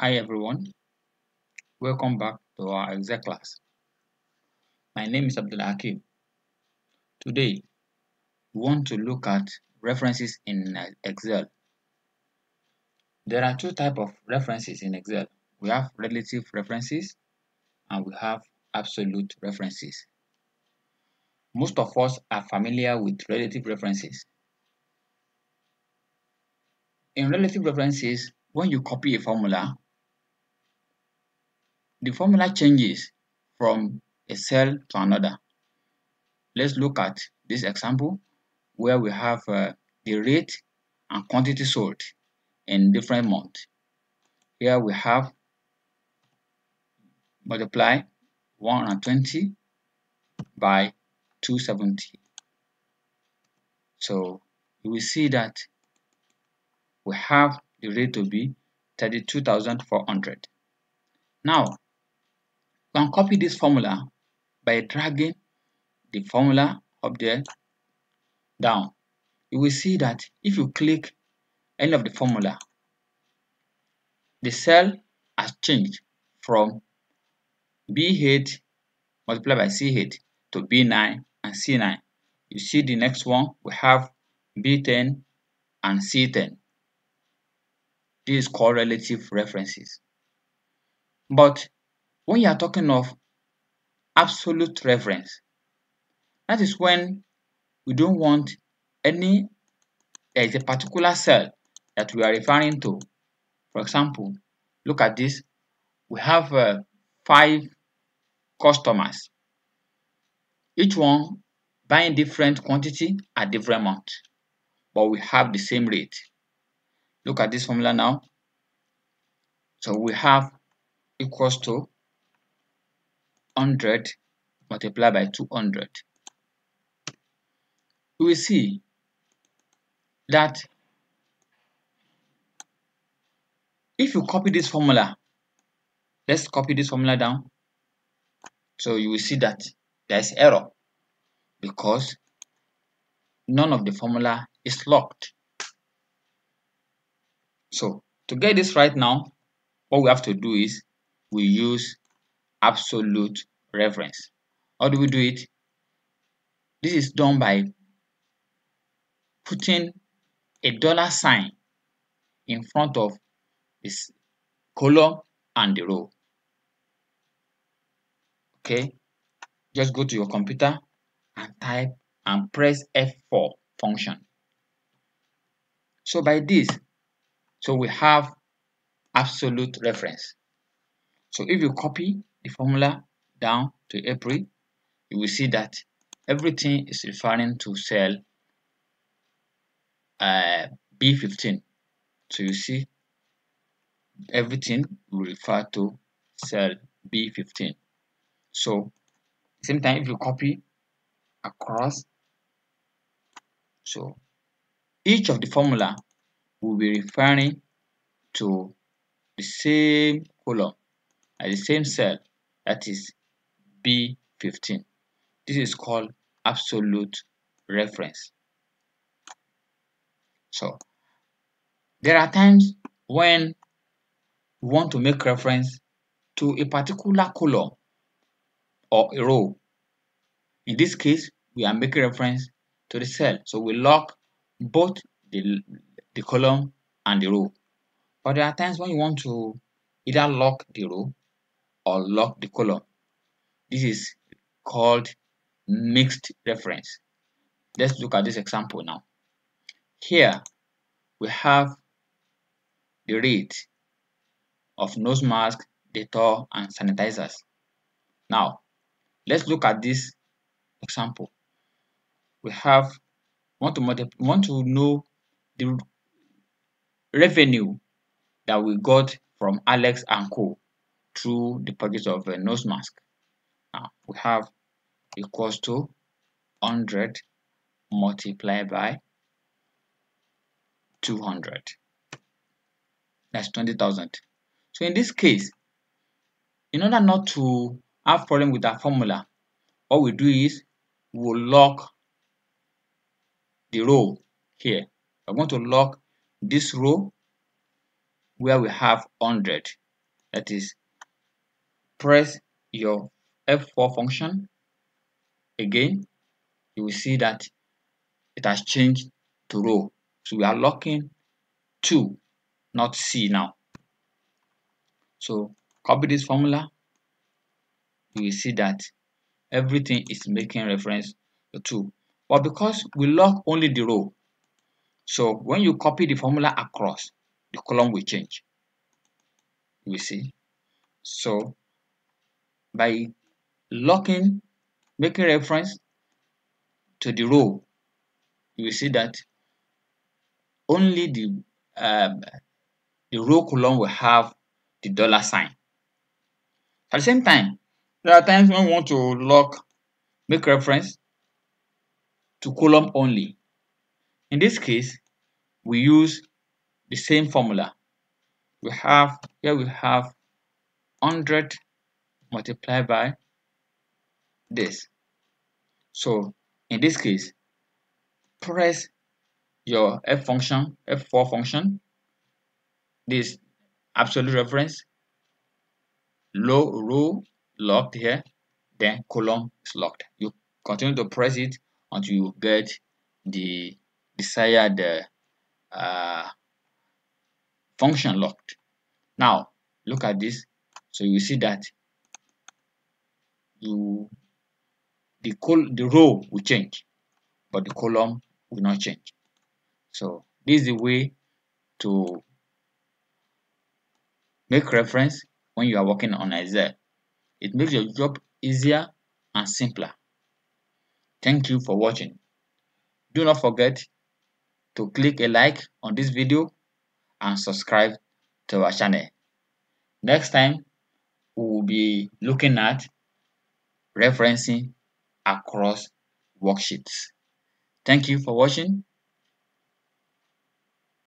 Hi everyone, welcome back to our Excel class. My name is Abdul Hakim. Today, we want to look at references in Excel. There are two types of references in Excel. We have relative references and we have absolute references. Most of us are familiar with relative references. In relative references, when you copy a formula, the formula changes from a cell to another. Let's look at this example where we have the rate and quantity sold in different months. Here we have multiply 120 by 270. So you will see that we have the rate to be 32,400. Now, we can copy this formula by dragging the formula up there down. You will see that if you click any of the formula, the cell has changed from B8 multiplied by C8 to B9 and C9. You see the next one, we have B10 and C10. This is called relative references. But when you are talking of absolute reference, that is when we don't want there is a particular cell that we are referring to. For example, look at this. We have 5 customers, each one buying different quantity at different month, but we have the same rate. Look at this formula now. So we have equals to 100 multiplied by 200. We will see that if you copy this formula, let's copy this formula down. So you will see that there is error because none of the formula is locked. So to get this right now, what we have to do is we use absolute reference. How do we do it? This is done by putting a dollar sign in front of this column and the row. Okay, just go to your computer and type and press F4 function. So by this, so we have absolute reference. So if you copy the formula down to April, you will see that everything is referring to cell B15. So you see everything will refer to cell B15. So same time if you copy across, so each of the formula will be referring to the same column at the same cell, that is B15. This is called absolute reference. So there are times when we want to make reference to a particular column or a row. In this case, we are making reference to the cell. So we lock both the column and the row. But there are times when you want to either lock the row or lock the column. This is called mixed reference. Let's look at this example now. Here we have the rate of nose mask, Dettol, and sanitizers. Now, let's look at this example. We want to know the revenue that we got from Alex and Co through the purchase of a nose mask. Now we have equals to 100 multiplied by 200. That's 20,000. So in this case, in order not to have problem with our formula, what we do is we will lock the row here. We're going to lock this row where we have 100. that is, press your F4 function again, you will see that it has changed to row. So we are locking 2, not C now. So copy this formula, you will see that everything is making reference to 2. But because we lock only the row, so when you copy the formula across, the column will change. You will see. So by locking, making reference to the row, you will see that only the row column will have the dollar sign. At the same time, there are times when we want to make reference to column only. In this case, we use the same formula. We have 100 multiplied by this. So in this case, press your F4 function, this absolute reference, row locked here, then column is locked. You continue to press it until you get the desired function locked. Now look at this. So you see that the row will change, but the column will not change. So this is the way to make reference when you are working on Excel. It makes your job easier and simpler. Thank you for watching. Do not forget to click a like on this video and subscribe to our channel. Next time, we will be looking at referencing across worksheets. Thank you for watching.